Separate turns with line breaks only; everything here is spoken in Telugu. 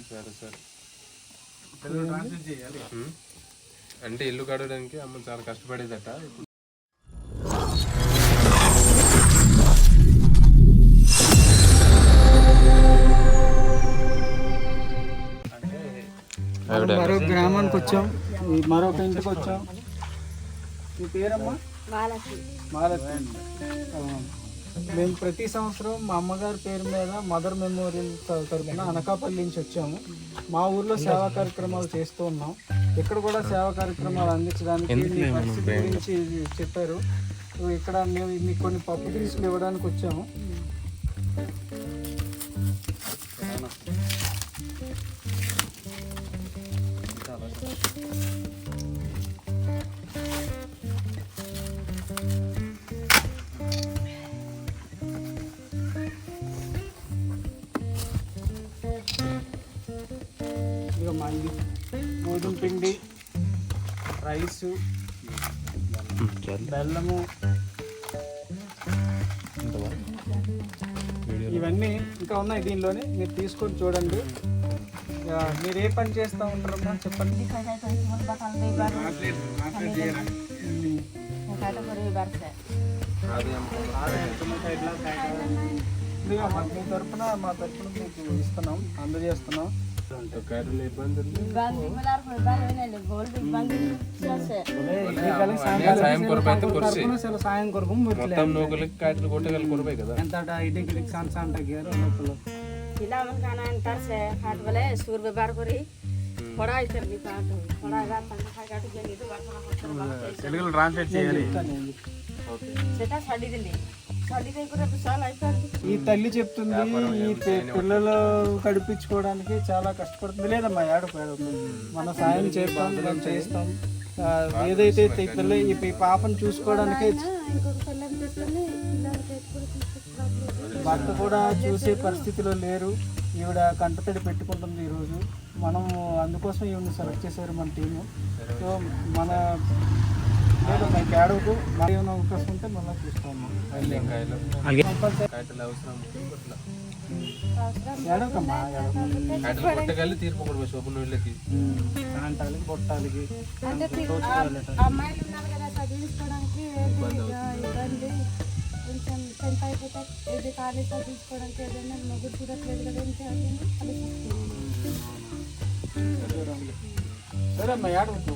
సరే సరే. అంటే ఇల్లు కడగడానికి అమ్మ చాలా కష్టపడేదట.
మరో గ్రామానికి వచ్చాం, మరొక ఇంటికి వచ్చాం. మీ పేరమ్మా? మాలతి. మేము ప్రతి సంవత్సరం మా అమ్మగారి పేరు మీద మదర్ మెమోరియల్ తరఫున అనకాపల్లి నుంచి వచ్చాము. మా ఊర్లో సేవా కార్యక్రమాలు చేస్తూ ఉన్నాం. ఇక్కడ కూడా సేవా కార్యక్రమాలు అందించడానికి మీ పరిస్థితి గురించి చెప్పారు. ఇక్కడ మేము మీకు కొన్ని పప్పు దినుసులు ఇవ్వడానికి వచ్చాము. గోధుమ పిండి, రైసు, బెల్లము, ఇవన్నీ ఇంకా ఉన్నాయి దీనిలోనే. మీరు తీసుకొని చూడండి. మీరు ఏ పని చేస్తూ ఉంటారమ్మా చెప్పండి. మీ తరఫున మా తరఫున మీకు ఇస్తున్నాం, అందజేస్తున్నాం. సాయం కొరకు ఎంత ఇడికి సాన్ గేరు
ఇలా మన అంటారు సే हाट वाले सूर व्यवहार करी पढ़ाई कर भी काट पढ़ाई बात तंग खाई काट के ఇది
తెలుగులో ట్రాన్స్లేట్ చేయాలి.
సెటా సాడి దిండి సాడి దే కూడా చాలా అయిపోయింది.
ఈ తల్లి చెప్తుంది ఈ పిల్లలు కడిపించుకోవడానికి చాలా కష్టపడుతుంది. లేదమ్మా మనం సాయం చేస్తాం. ఏదైతే పిల్ల ఈ పాపను చూసుకోవడానికి భర్త కూడా చూసే పరిస్థితిలో లేరు. ఈవిడ కంటతడి పెట్టుకుంటుంది ఈరోజు. మనం అందుకోసం ఈవిడని సెలెక్ట్ చేశారు మన టీము. సో మన లేదమ్మా కేడవకు మరి ఏమైనా అవకాశం ఉంటే మళ్ళీ చూస్తాము. ఏడవకమ్మా సాంటాలకి బొట్టాలకి
అమ్మాయిలు ఉన్నారు కదా చదివించుకోవడానికి కొంచెం టెన్త్ అయిపోతే ఇది కాలేజ్ చదివించుకోవడానికి ఏదైనా మొగ్గు చూడట్లేదు కదా ఏం చేయాలి.
సరే అమ్మా ఏడవకు.